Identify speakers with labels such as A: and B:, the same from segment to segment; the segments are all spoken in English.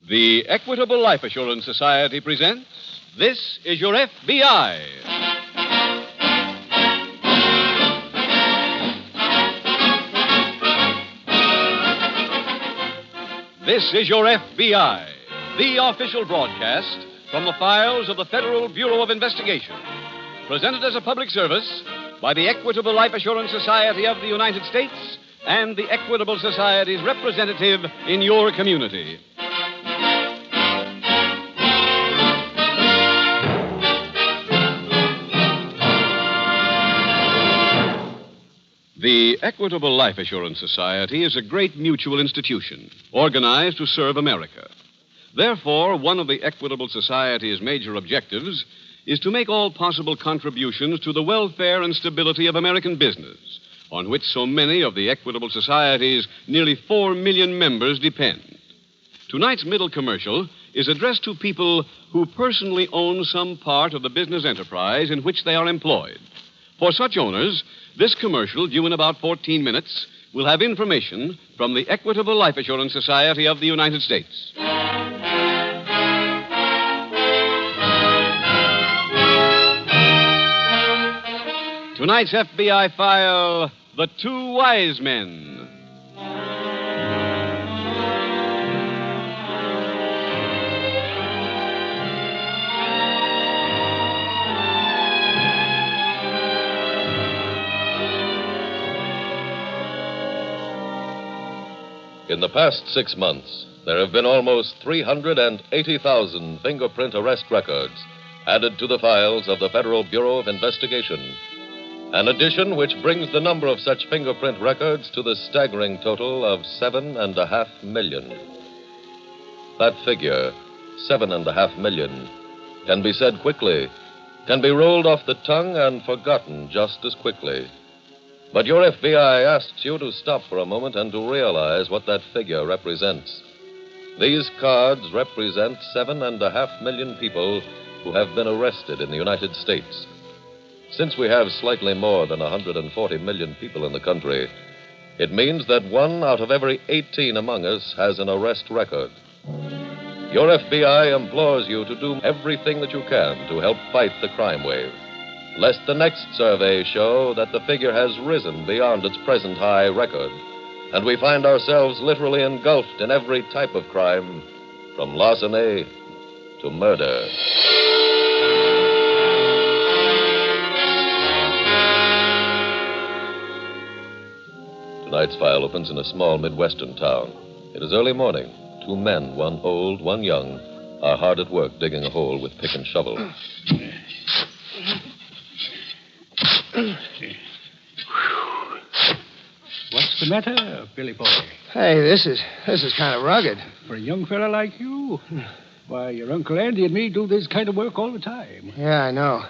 A: The Equitable Life Assurance Society presents This Is Your FBI. This is Your FBI, the official broadcast from the files of the Federal Bureau of Investigation. Presented as a public service by the Equitable Life Assurance Society of the United States and the Equitable Society's representative in your community. The Equitable Life Assurance Society is a great mutual institution organized to serve America. Therefore, one of the Equitable Society's major objectives is to make all possible contributions to the welfare and stability of American business, on which so many of the Equitable Society's nearly 4 million members depend. Tonight's middle commercial is addressed to people who personally own some part of the business enterprise in which they are employed. For such owners, this commercial, due in about 14 minutes, will have information from the Equitable Life Assurance Society of the United States. Tonight's FBI file, The Two Wise Men.
B: In the past 6 months, there have been almost 380,000 fingerprint arrest records added to the files of the Federal Bureau of Investigation. An addition which brings the number of such fingerprint records to the staggering total of 7.5 million. That figure, 7.5 million, can be said quickly, can be rolled off the tongue and forgotten just as quickly. But your FBI asks you to stop for a moment and to realize what that figure represents. These cards represent 7.5 million people who have been arrested in the United States. Since we have slightly more than 140 million people in the country, it means that 1 out of every 18 among us has an arrest record. Your FBI implores you to do everything that you can to help fight the crime wave, lest the next survey show that the figure has risen beyond its present high record, and we find ourselves literally engulfed in every type of crime, from larceny to murder. Tonight's file opens in a small Midwestern town. It is early morning. 2 men, one old, one young, are hard at work digging a hole with pick and shovel.
C: What's the matter, Billy boy?
D: Hey, this is kind of rugged.
C: For a young fella like you? Why, your Uncle Andy and me do this kind of work all the time.
D: Yeah, I know.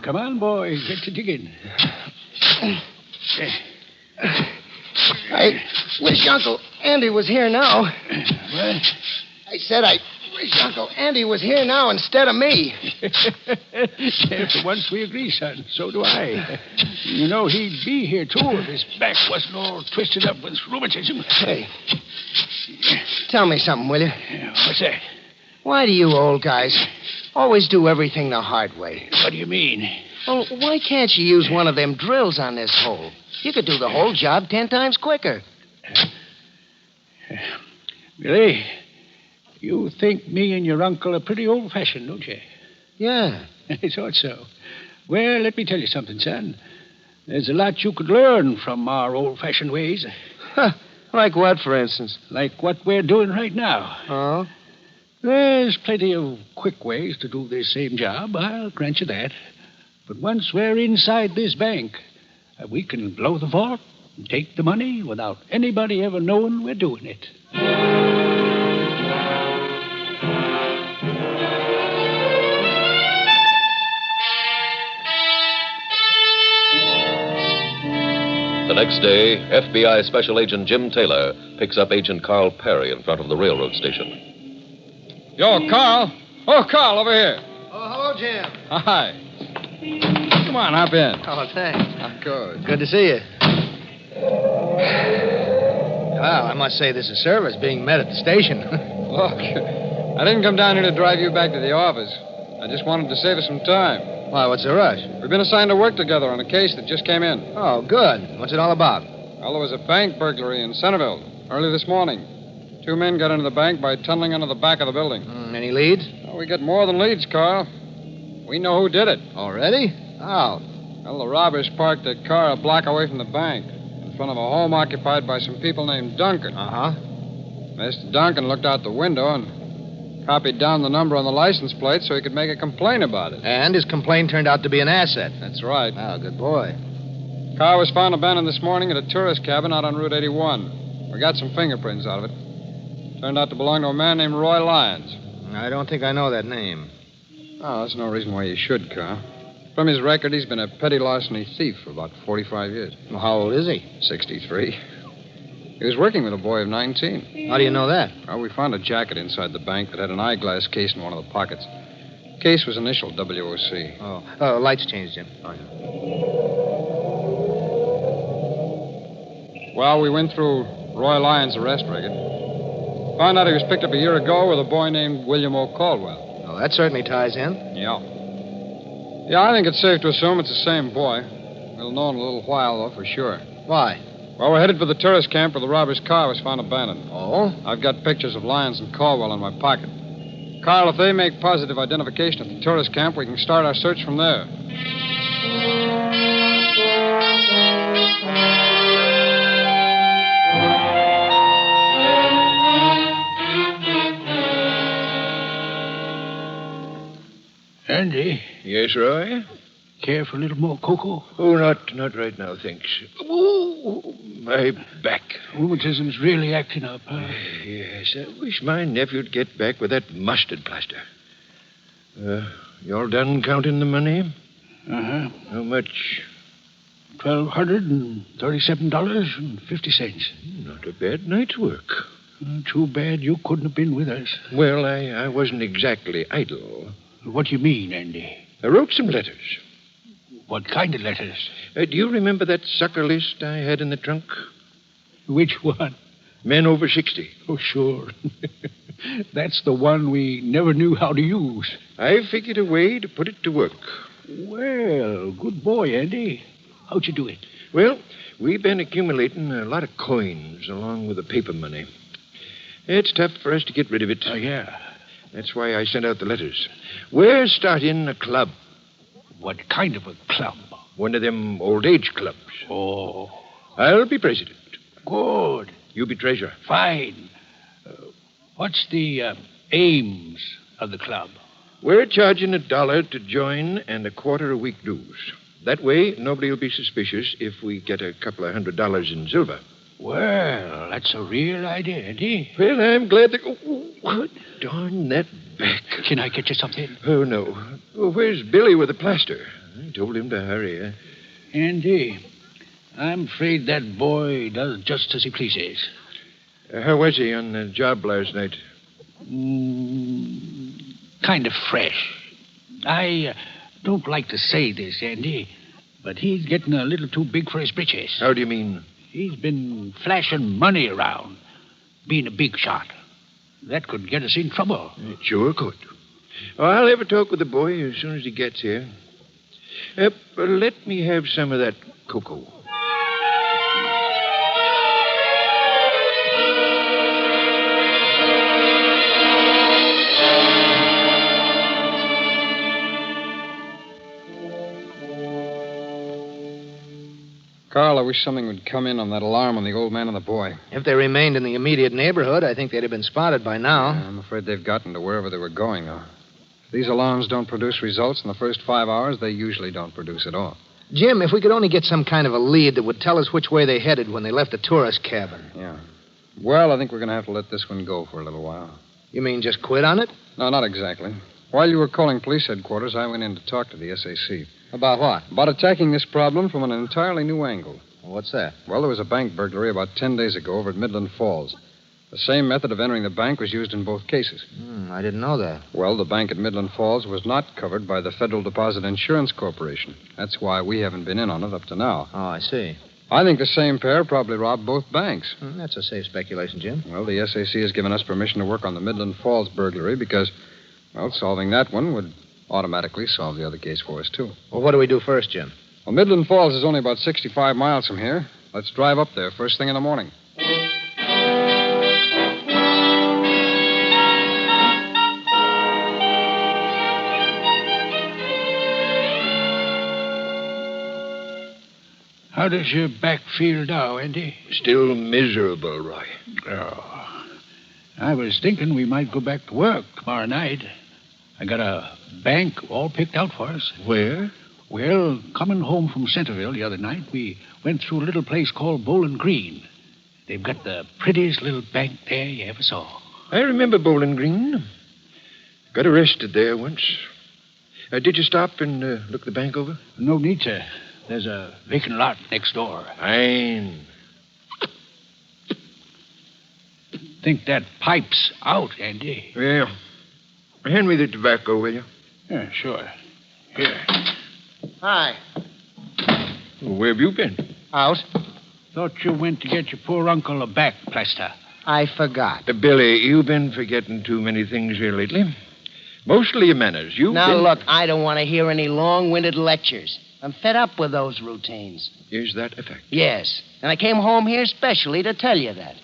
C: Come on, boy, get to digging.
D: I wish Uncle Andy was here now.
C: What?
D: I said I wish Uncle Andy was here now instead of me.
C: For once we agree, son. So do I. You know, he'd be here, too, if his back wasn't all twisted up with rheumatism.
D: Hey, tell me something, will you?
C: What's that?
D: Why do you old guys always do everything the hard way?
C: What do you mean?
D: Well, why can't you use one of them drills on this hole? You could do the whole job 10 times quicker.
C: Billy, you think me and your uncle are pretty old-fashioned, don't you?
D: Yeah.
C: I thought so. Well, let me tell you something, son. There's a lot you could learn from our old-fashioned ways.
D: Huh. Like what, for instance?
C: Like what we're doing right now.
D: Oh?
C: There's plenty of quick ways to do this same job, I'll grant you that. But once we're inside this bank, we can blow the vault and take the money without anybody ever knowing we're doing it.
B: The next day, FBI Special Agent Jim Taylor picks up Agent Carl Perry in front of the railroad station.
E: Yo, Carl. Oh, Carl, over here.
D: Oh, hello, Jim.
E: Hi. Come on, hop in.
D: Oh, thanks.
E: Good.
D: Good to see you. Well, I must say this is service being met at the station.
E: Look, I didn't come down here to drive you back to the office. I just wanted to save us some time.
F: Why, what's the rush?
E: We've been assigned to work together on a case that just came in.
F: Oh, good. What's it all about?
E: Well, there was a bank burglary in Centerville early this morning. 2 men got into the bank by tunneling under the back of the building.
F: Any leads?
E: Well, we get more than leads, Carl. We know who did it.
F: Already? How?
E: Well, the robbers parked their car a block away from the bank in front of a home occupied by some people named Duncan.
F: Uh-huh.
E: Mr. Duncan looked out the window and copied down the number on the license plate so he could make a complaint about it.
F: And his complaint turned out to be an asset.
E: That's right.
F: Oh, good boy.
E: Car was found abandoned this morning at a tourist cabin out on Route 81. We got some fingerprints out of it. Turned out to belong to a man named Roy Lyons.
F: I don't think I know that name.
E: Oh, that's no reason why you should, Carl. From his record, he's been a petty larceny thief for about 45 years.
F: Well, how old is he?
E: 63. He was working with a boy of 19.
F: How do you know that?
E: Well, we found a jacket inside the bank that had an eyeglass case in one of the pockets. Case was initialed WOC.
F: Oh, lights changed, Jim.
E: Oh, yeah. Well, we went through Roy Lyons' arrest record. Found out he was picked up a year ago with a boy named William O. Caldwell.
F: Oh, that certainly ties in.
E: Yeah. Yeah, I think it's safe to assume it's the same boy. We'll know in a little while, though, for sure.
F: Why?
E: Well, we're headed for the tourist camp where the robber's car was found abandoned.
F: Oh?
E: I've got pictures of Lyons and Caldwell in my pocket. Carl, if they make positive identification at the tourist camp, we can start our search from there.
C: Andy,
G: Yes, Roy?
C: care for a little more cocoa?
G: Oh, not right now, thanks. Oh, my back.
C: Rheumatism's really acting up, huh?
G: Yes, I wish my nephew'd get back with that mustard plaster. You all done counting the money?
C: Uh-huh.
G: How much?
C: $1,237.50.
G: Not a bad night's work.
C: Too bad you couldn't have been with us.
G: Well, I wasn't exactly idle.
C: What do you mean, Andy?
G: I wrote some letters.
C: What kind of letters?
G: Do you remember that sucker list I had in the trunk?
C: Which one?
G: Men over 60.
C: Oh, sure. That's the one we never knew how to use.
G: I figured a way to put it to work.
C: Well, good boy, Andy. How'd you do it?
G: Well, we've been accumulating a lot of coins along with the paper money. It's tough for us to get rid of it.
C: Oh, yeah.
G: That's why I sent out the letters. We're starting a club.
C: What kind of a club?
G: One of them old age clubs.
C: Oh,
G: I'll be president.
C: good.
G: You be treasurer.
C: Fine. What's the aims of the club?
G: We're charging $1 to join and $25 a week dues. That way, nobody will be suspicious if we get a couple of $100 in silver.
C: Well, that's a real idea, Andy.
G: Well, I'm glad that... Oh, darn that back.
C: Can I get you something?
G: Oh, no. Oh, where's Billy with the plaster? I told him to hurry.
C: Andy, I'm afraid that boy does just as he pleases.
G: How was he on the job last night?
C: Kind of fresh. I don't like to say this, Andy, but he's getting a little too big for his britches.
G: How do you mean?
C: He's been flashing money around, being a big shot. That could get us in trouble.
G: It sure could. Oh, I'll have a talk with the boy as soon as he gets here. Let me have some of that cocoa.
E: Carl, I wish something would come in on that alarm on the old man and the boy.
F: If they remained in the immediate neighborhood, I think they'd have been spotted by now.
E: I'm afraid they've gotten to wherever they were going, though. If these alarms don't produce results in the first 5 hours, they usually don't produce at all.
F: Jim, if we could only get some kind of a lead that would tell us which way they headed when they left the tourist cabin.
E: Yeah. Well, I think we're going to have to let this one go for a little while.
F: You mean just quit on it?
E: No, not exactly. While you were calling police headquarters, I went in to talk to the SAC.
F: About what?
E: About attacking this problem from an entirely new angle.
F: What's that?
E: Well, there was a bank burglary about 10 days ago over at Midland Falls. The same method of entering the bank was used in both cases.
F: I didn't know that.
E: Well, the bank at Midland Falls was not covered by the Federal Deposit Insurance Corporation. That's why we haven't been in on it up to now.
F: Oh, I see.
E: I think the same pair probably robbed both banks.
F: That's a safe speculation, Jim.
E: Well, the SAC has given us permission to work on the Midland Falls burglary because, well, solving that one would automatically solve the other case for us, too.
F: Well, what do we do first, Jim?
E: Well, Midland Falls is only about 65 miles from here. Let's drive up there first thing in the morning.
C: How does your back feel now, Andy?
G: Still miserable, Roy.
C: Oh. I was thinking we might go back to work tomorrow night. I got a bank all picked out for us.
G: Where?
C: Well, coming home from Centerville the other night, we went through a little place called Bowling Green. They've got the prettiest little bank there you ever saw.
G: I remember Bowling Green. Got arrested there once. Did you stop and look the bank over?
C: No need to. There's a vacant lot next door.
G: Fine.
C: Think that pipe's out, Andy.
G: Well, hand me the tobacco, will you?
C: Yeah, sure. Here.
D: Hi.
G: Where have you been?
D: Out.
C: Thought you went to get your poor uncle a back plaster.
D: I forgot.
G: Billy, you've been forgetting too many things here lately. Mostly your manners.
D: Now, look, I don't want to hear any long-winded lectures. I'm fed up with those routines.
G: Is that a fact?
D: Yes. And I came home here specially to tell you that.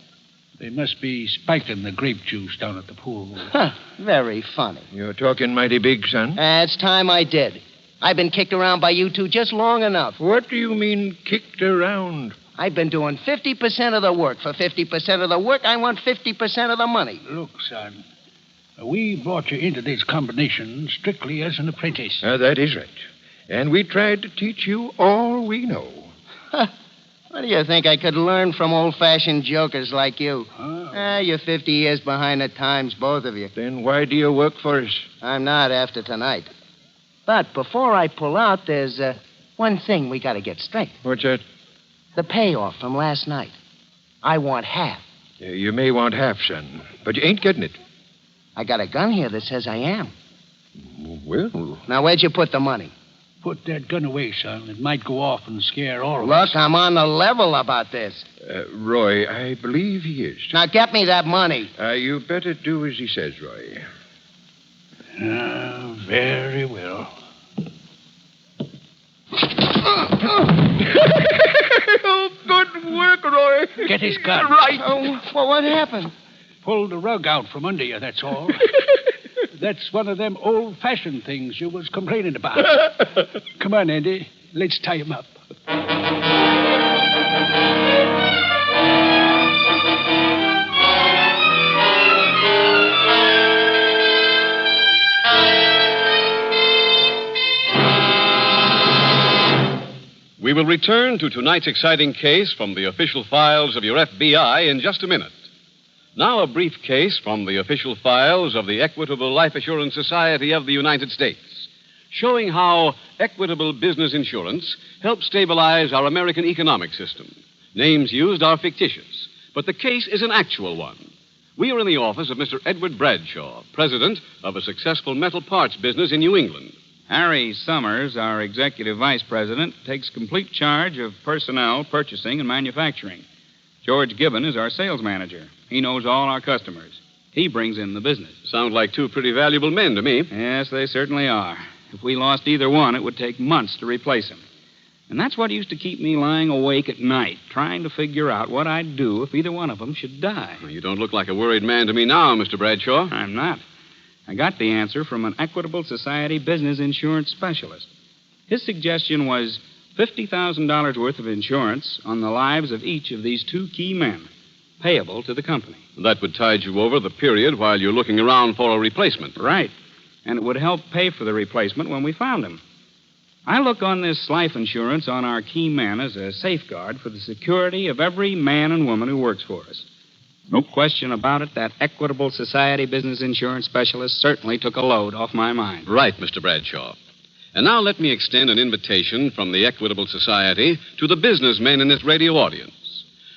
C: They must be spiking the grape juice down at the pool.
D: Huh. Very funny.
G: You're talking mighty big, son.
D: It's time I did. I've been kicked around by you two just long enough.
G: What do you mean, kicked around?
D: I've been doing 50% of the work. For 50% of the work, I want 50% of the money.
C: Look, son, we brought you into this combination strictly as an apprentice.
G: That is right. And we tried to teach you all we know.
D: What do you think I could learn from old-fashioned jokers like you?
C: Oh.
D: You're 50 years behind the times, both of you.
G: Then why do you work for us?
D: I'm not after tonight. But before I pull out, there's one thing we got to get straight.
G: What's that?
D: The payoff from last night. I want half.
G: You may want half, son, but you ain't getting it.
D: I got a gun here that says I am.
G: Well,
D: Now, where'd you put the money?
C: Put that gun away, son. It might go off and scare all of us.
D: Look, I'm on the level about this.
G: Roy, I believe he is.
D: Now, get me that money.
G: You better do as he says, Roy.
C: Very well.
G: Oh, good work, Roy.
C: Get his gun.
G: Right.
D: Oh, well, what happened?
C: Pull the rug out from under you, that's all. That's one of them old-fashioned things you was complaining about. Come on, Andy. Let's tie him up.
A: We will return to tonight's exciting case from the official files of your FBI in just a minute. Now, a brief case from the official files of the Equitable Life Assurance Society of the United States, showing how equitable business insurance helps stabilize our American economic system. Names used are fictitious, but the case is an actual one. We are in the office of Mr. Edward Bradshaw, president of a successful metal parts business in New England.
H: Harry Summers, our executive vice president, takes complete charge of personnel, purchasing, and manufacturing. George Gibbon is our sales manager. He knows all our customers. He brings in the business.
A: Sound like two pretty valuable men to me.
H: Yes, they certainly are. If we lost either one, it would take months to replace him. And that's what used to keep me lying awake at night, trying to figure out what I'd do if either one of them should die.
A: Well, you don't look like a worried man to me now, Mr. Bradshaw.
H: I'm not. I got the answer from an Equitable Society business insurance specialist. His suggestion was $50,000 worth of insurance on the lives of each of these two key men, payable to the company.
A: That would tide you over the period while you're looking around for a replacement.
H: Right. And it would help pay for the replacement when we found him. I look on this life insurance on our key men as a safeguard for the security of every man and woman who works for us. No question about it, that Equitable Society business insurance specialist certainly took a load off my mind.
A: Right, Mr. Bradshaw. And now let me extend an invitation from the Equitable Society to the businessmen in this radio audience.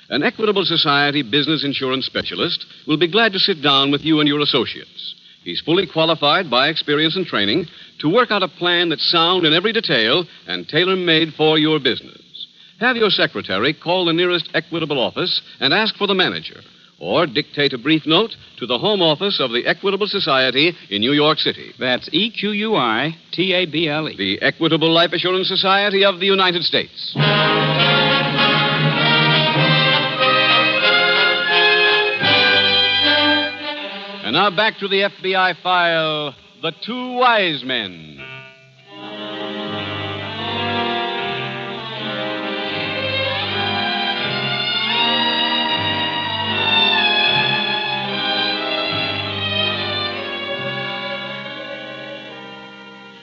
A: An Equitable Society business insurance specialist will be glad to sit down with you and your associates. He's fully qualified by experience and training to work out a plan that's sound in every detail and tailor-made for your business. Have your secretary call the nearest Equitable office and ask for the manager, or dictate a brief note to the home office of the Equitable Society in New York City.
H: That's EQUITABLE.
A: The Equitable Life Assurance Society of the United States. And now back to the FBI file, The Two Wise Men.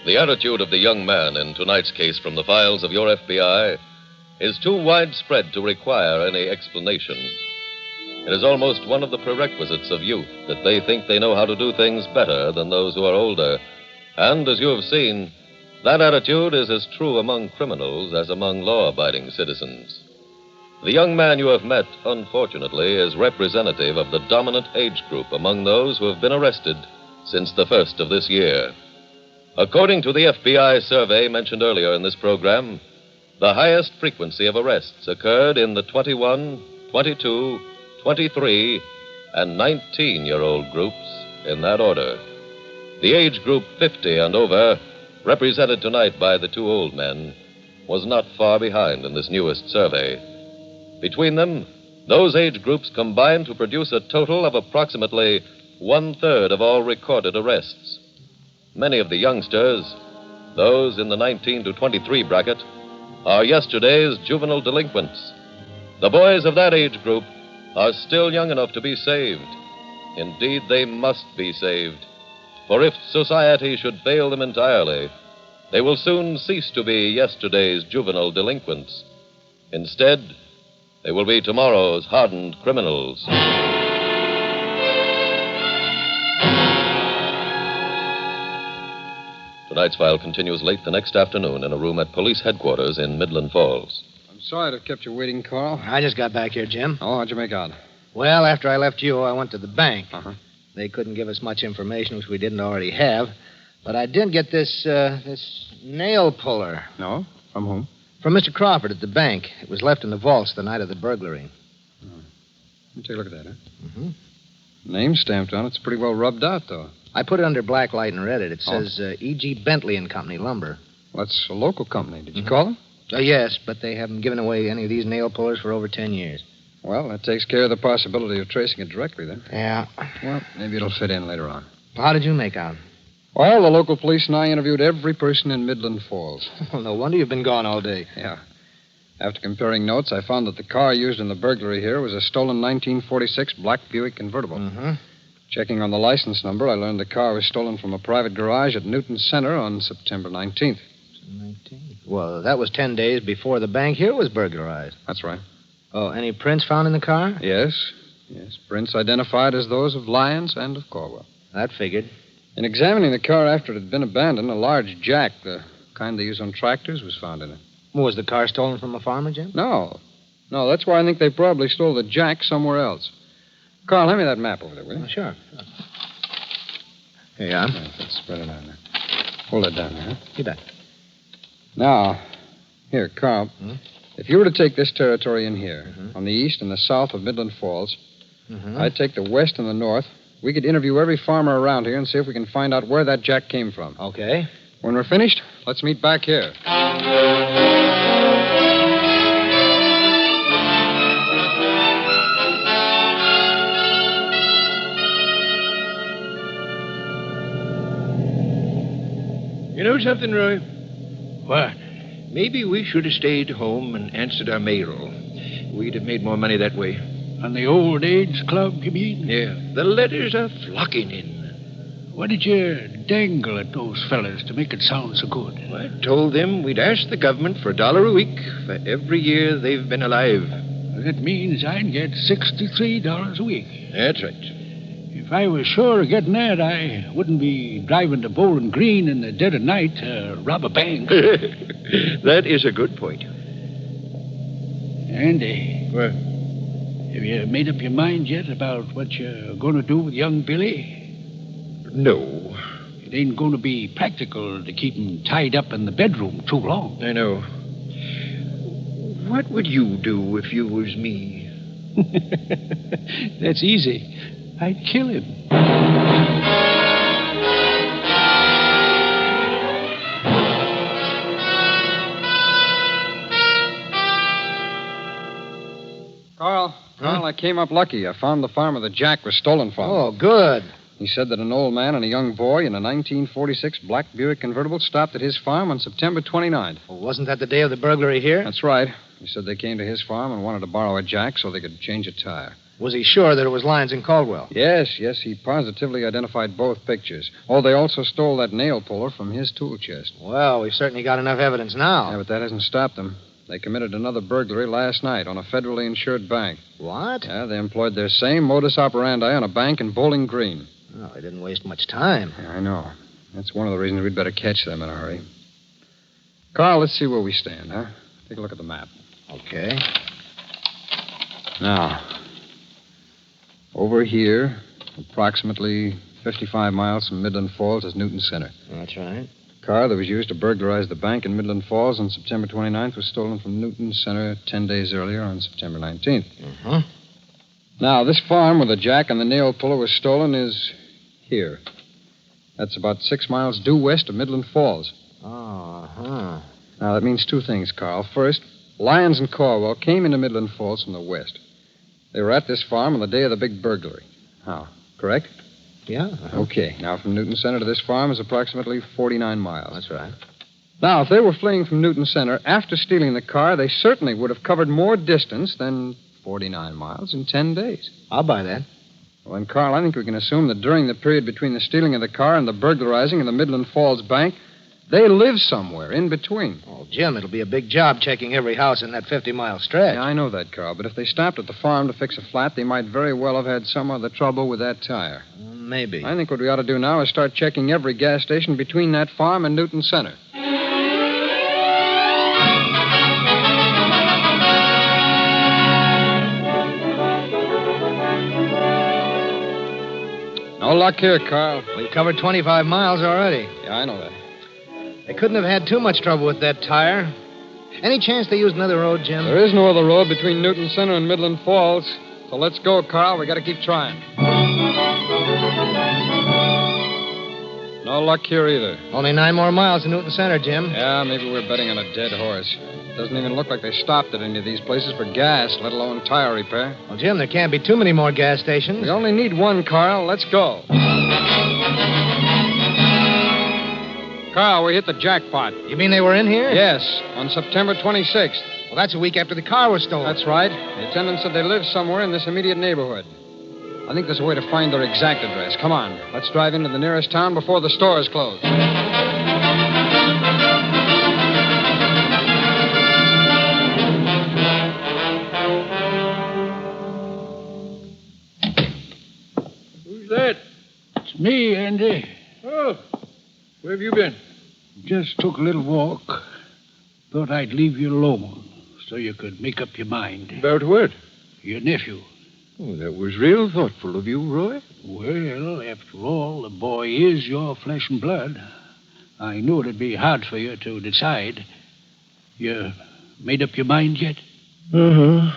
B: The attitude of the young man in tonight's case from the files of your FBI is too widespread to require any explanation. It is almost one of the prerequisites of youth that they think they know how to do things better than those who are older. And, as you have seen, that attitude is as true among criminals as among law-abiding citizens. The young man you have met, unfortunately, is representative of the dominant age group among those who have been arrested since the first of this year. According to the FBI survey mentioned earlier in this program, the highest frequency of arrests occurred in the 21, 22, 23, and 19-year-old groups in that order. The age group 50 and over, represented tonight by the two old men, was not far behind in this newest survey. Between them, those age groups combined to produce a total of approximately one-third of all recorded arrests. Many of the youngsters, those in the 19 to 23 bracket, are yesterday's juvenile delinquents. The boys of that age group are still young enough to be saved. Indeed, they must be saved. For if society should fail them entirely, they will soon cease to be yesterday's juvenile delinquents. Instead, they will be tomorrow's hardened criminals. Tonight's file continues late the next afternoon in a room at police headquarters in Midland Falls.
E: I'm sorry to have kept you waiting, Carl.
F: I just got back here, Jim.
E: Oh, how'd you make out?
F: Well, after I left you, I went to the bank.
E: Uh-huh.
F: They couldn't give us much information, which we didn't already have. But I did get this nail puller.
E: No? From whom?
F: From Mr. Crawford at the bank. It was left in the vaults the night of the burglary.
E: Oh. Let me take a look at that, huh?
F: Mm-hmm.
E: Name stamped on it. It's pretty well rubbed out, though.
F: I put it under black light and read it. It says E.G. Bentley and Company, Lumber.
E: Well, that's a local company. Did you call them?
F: Oh, yes, but they haven't given away any of these nail pullers for over 10 years.
E: Well, that takes care of the possibility of tracing it directly, then.
F: Yeah.
E: Well, maybe it'll fit in later on.
F: How did you make out?
E: Well, the local police and I interviewed every person in Midland Falls.
F: Well, no wonder you've been gone all day.
E: Yeah. After comparing notes, I found that the car used in the burglary here was a stolen 1946 black Buick convertible.
F: Mm-hmm.
E: Checking on the license number, I learned the car was stolen from a private garage at Newton Center on September 19th.
F: 19th? Well, that was 10 days before the bank here was burglarized.
E: That's right.
F: Oh, any prints found in the car?
E: Yes. Prints identified as those of Lyons and of Corwell.
F: That figured.
E: In examining the car after it had been abandoned, a large jack, the kind they use on tractors, was found in it.
F: Was the car stolen from a farmer, Jim?
E: No, that's why I think they probably stole the jack somewhere else. Carl, hand me that map over there, will you?
F: Oh, sure. Here you are.
E: Yeah, let's spread it out there. Hold it down there, huh?
F: You bet.
E: Now, here, Carl, if you were to take this territory in here, on the east and the south of Midland Falls, I'd take the west and the north. We could interview every farmer around here and see if we can find out where that jack came from.
F: Okay.
E: When we're finished, let's meet back here.
G: You know something, Roy?
F: What?
G: Maybe we should have stayed home and answered our mail. We'd have made more money that way.
C: On the old age club, you mean?
G: Yeah. The letters are flocking in.
C: Why did you dangle at those fellas to make it sound so good?
G: I told them we'd ask the government for $1 a week for every year they've been alive.
C: That means I'd get $63 a week.
G: That's right.
C: If I was sure of getting that, I wouldn't be driving to Bowling Green in the dead of night to rob a bank.
G: That is a good point.
C: Andy.
G: What?
C: Have you made up your mind yet about what you're going to do with young Billy?
G: No.
C: It ain't going to be practical to keep him tied up in the bedroom too long.
G: I know. What would you do if you was me?
C: That's easy. I'd kill him.
E: Carl, I came up lucky. I found the farm where the jack was stolen from.
F: Oh, good.
E: He said that an old man and a young boy in a 1946 black Buick convertible stopped at his farm on September 29th.
F: Well, wasn't that the day of the burglary here?
E: That's right. He said they came to his farm and wanted to borrow a jack so they could change a tire.
F: Was he sure that it was Lyons and Caldwell?
E: Yes, he positively identified both pictures. Oh, they also stole that nail puller from his tool chest.
F: Well, we've certainly got enough evidence now.
E: Yeah, but that hasn't stopped them. They committed another burglary last night on a federally insured bank.
F: What?
E: Yeah, they employed their same modus operandi on a bank in Bowling Green.
F: Well, they didn't waste much time.
E: Yeah, I know. That's one of the reasons we'd better catch them in a hurry. Carl, let's see where we stand, huh? Take a look at the map.
F: Okay.
E: Now, over here, approximately 55 miles from Midland Falls, is Newton Center.
F: That's right.
E: The car that was used to burglarize the bank in Midland Falls on September 29th was stolen from Newton Center 10 days earlier on September 19th.
F: Uh-huh.
E: Now, this farm where the jack and the nail puller was stolen is here. That's about 6 miles due west of Midland Falls.
F: Uh-huh.
E: Now, that means two things, Carl. First, Lyons and Caldwell came into Midland Falls from the west. They were at this farm on the day of the big burglary. How? Correct?
F: Yeah.
E: Okay. Now, from Newton Center to this farm is approximately 49 miles.
F: That's right.
E: Now, if they were fleeing from Newton Center after stealing the car, they certainly would have covered more distance than 49 miles in 10 days.
F: I'll buy that.
E: Well, then, Carl, I think we can assume that during the period between the stealing of the car and the burglarizing of the Midland Falls Bank, they live somewhere in between.
F: Oh, Jim, it'll be a big job checking every house in that 50-mile stretch.
E: Yeah, I know that, Carl, but if they stopped at the farm to fix a flat, they might very well have had some other trouble with that tire.
F: Maybe.
E: I think what we ought to do now is start checking every gas station between that farm and Newton Center. No luck here, Carl.
F: We've covered 25 miles already.
E: Yeah, I know that.
F: They couldn't have had too much trouble with that tire. Any chance they used another road, Jim?
E: There is no other road between Newton Center and Midland Falls. So let's go, Carl. We got to keep trying. No luck here either.
F: Only 9 more miles to Newton Center, Jim.
E: Yeah, maybe we're betting on a dead horse. Doesn't even look like they stopped at any of these places for gas, let alone tire repair.
F: Well, Jim, there can't be too many more gas stations.
E: We only need one, Carl. Let's go. Carl, we hit the jackpot.
F: You mean they were in here?
E: Yes, on September 26th.
F: Well, that's a week after the car was stolen.
E: That's right. The attendant said they lived somewhere in this immediate neighborhood. I think there's a way to find their exact address. Come on. Let's drive into the nearest town before the stores close.
G: Who's that?
C: It's me, Andy.
G: Oh, where have you been?
C: Just took a little walk. Thought I'd leave you alone so you could make up your mind.
G: About what?
C: Your nephew.
G: Oh, that was real thoughtful of you, Roy.
C: Well, after all, the boy is your flesh and blood. I knew it'd be hard for you to decide. You made up your mind yet?
G: Uh-huh.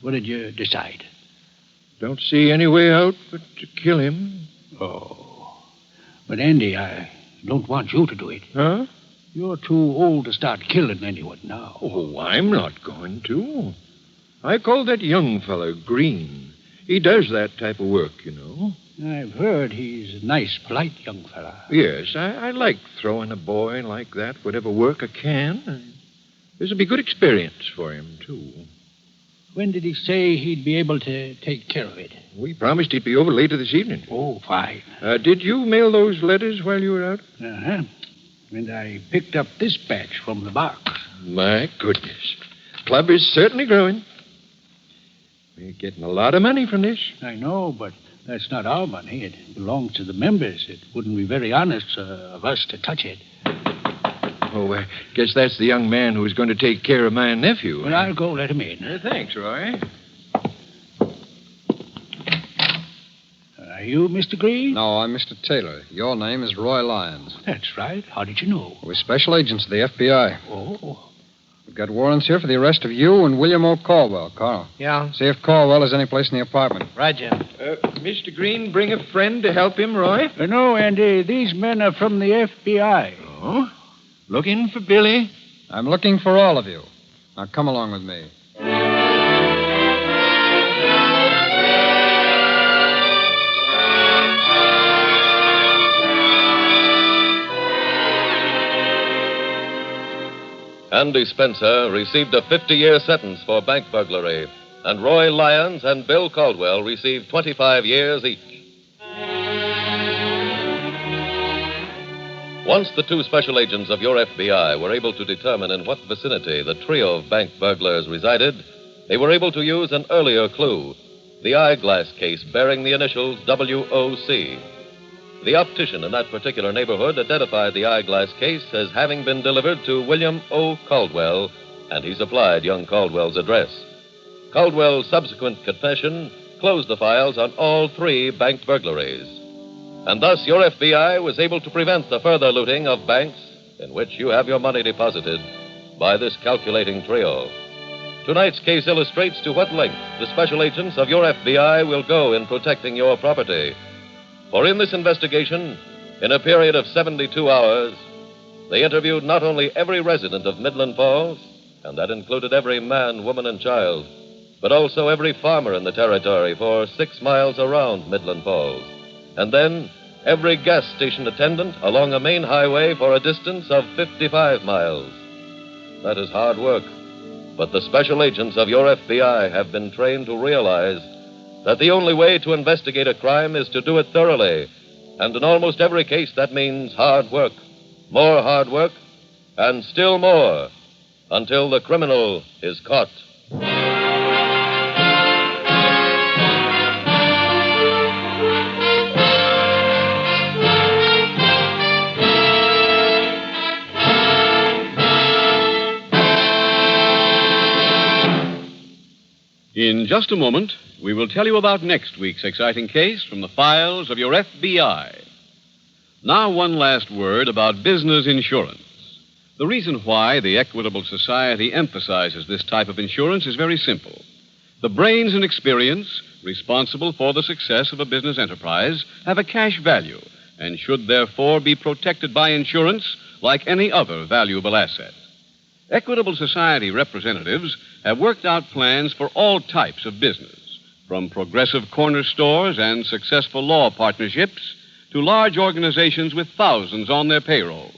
C: What did you decide?
G: Don't see any way out but to kill him.
C: Oh. But, Andy, I don't want you to do it.
G: Huh?
C: You're too old to start killing anyone now.
G: Oh, I'm not going to. I call that young fella Green. He does that type of work, you know.
C: I've heard he's a nice, polite young fella.
G: Yes, I like throwing a boy like that, whatever work I can. This will be good experience for him, too.
C: When did he say he'd be able to take care of it?
G: We promised he'd be over later this evening.
C: Oh, fine.
G: Did you mail those letters while you were out?
C: Uh-huh. And I picked up this batch from the box.
G: My goodness. Club is certainly growing. We're getting a lot of money from this.
C: I know, but that's not our money. It belongs to the members. It wouldn't be very honest of us to touch it.
G: Oh, I guess that's the young man who's going to take care of my nephew.
C: Well, I'll go let him in.
G: Thanks, Roy.
C: Are you Mr. Green?
E: No, I'm Mr. Taylor. Your name is Roy Lyons.
C: That's right. How did you know?
E: We're special agents of the FBI.
C: Oh.
E: We've got warrants here for the arrest of you and William O. Caldwell, Carl.
F: Yeah?
E: See if Caldwell is any place in the apartment.
F: Right, Jim.
G: Mr. Green, bring a friend to help him, Roy?
C: No, Andy, these men are from the FBI.
G: Oh? Looking for Billy?
E: I'm looking for all of you. Now come along with me.
B: Andy Spencer received a 50-year sentence for bank burglary, and Roy Lyons and Bill Caldwell received 25 years each. Once the two special agents of your FBI were able to determine in what vicinity the trio of bank burglars resided, they were able to use an earlier clue, the eyeglass case bearing the initials WOC. The optician in that particular neighborhood identified the eyeglass case as having been delivered to William O. Caldwell, and he supplied young Caldwell's address. Caldwell's subsequent confession closed the files on all three bank burglaries. And thus your FBI was able to prevent the further looting of banks in which you have your money deposited by this calculating trio. Tonight's case illustrates to what length the special agents of your FBI will go in protecting your property. For in this investigation, in a period of 72 hours, they interviewed not only every resident of Midland Falls, and that included every man, woman, and child, but also every farmer in the territory for 6 miles around Midland Falls, and then every gas station attendant along a main highway for a distance of 55 miles. That is hard work, but the special agents of your FBI have been trained to realize that the only way to investigate a crime is to do it thoroughly. And in almost every case, that means hard work, more hard work, and still more, until the criminal is caught.
A: In just a moment, we will tell you about next week's exciting case from the files of your FBI. Now, one last word about business insurance. The reason why the Equitable Society emphasizes this type of insurance is very simple. The brains and experience responsible for the success of a business enterprise have a cash value and should therefore be protected by insurance like any other valuable asset. Equitable Society representatives have worked out plans for all types of business, from progressive corner stores and successful law partnerships to large organizations with thousands on their payrolls.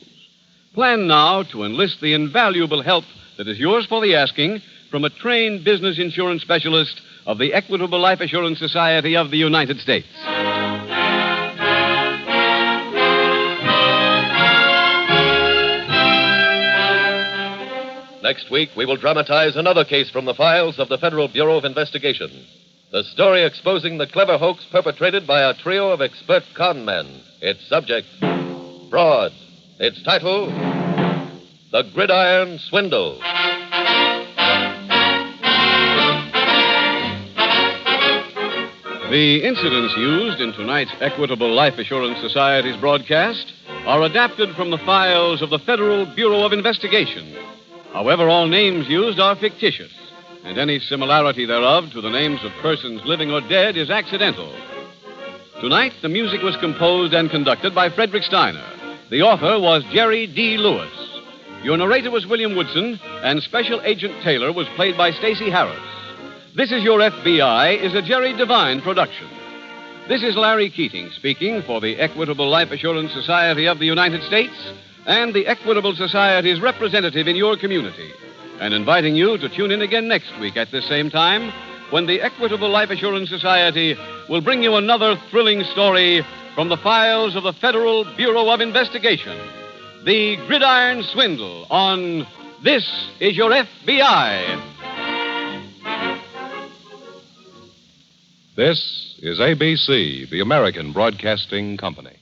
A: Plan now to enlist the invaluable help that is yours for the asking from a trained business insurance specialist of the Equitable Life Assurance Society of the United States.
B: Next week, we will dramatize another case from the files of the Federal Bureau of Investigation. The story exposing the clever hoax perpetrated by a trio of expert con men. Its subject, fraud. Its title, The Gridiron Swindle.
A: The incidents used in tonight's Equitable Life Assurance Society's broadcast are adapted from the files of the Federal Bureau of Investigation. However, all names used are fictitious, and any similarity thereof to the names of persons living or dead is accidental. Tonight, the music was composed and conducted by Frederick Steiner. The author was Jerry D. Lewis. Your narrator was William Woodson, and Special Agent Taylor was played by Stacy Harris. This Is Your FBI is a Jerry Devine production. This is Larry Keating speaking for the Equitable Life Assurance Society of the United States and the Equitable Society's representative in your community, and inviting you to tune in again next week at this same time when the Equitable Life Assurance Society will bring you another thrilling story from the files of the Federal Bureau of Investigation, The Gridiron Swindle, on This Is Your FBI.
I: This is ABC, the American Broadcasting Company.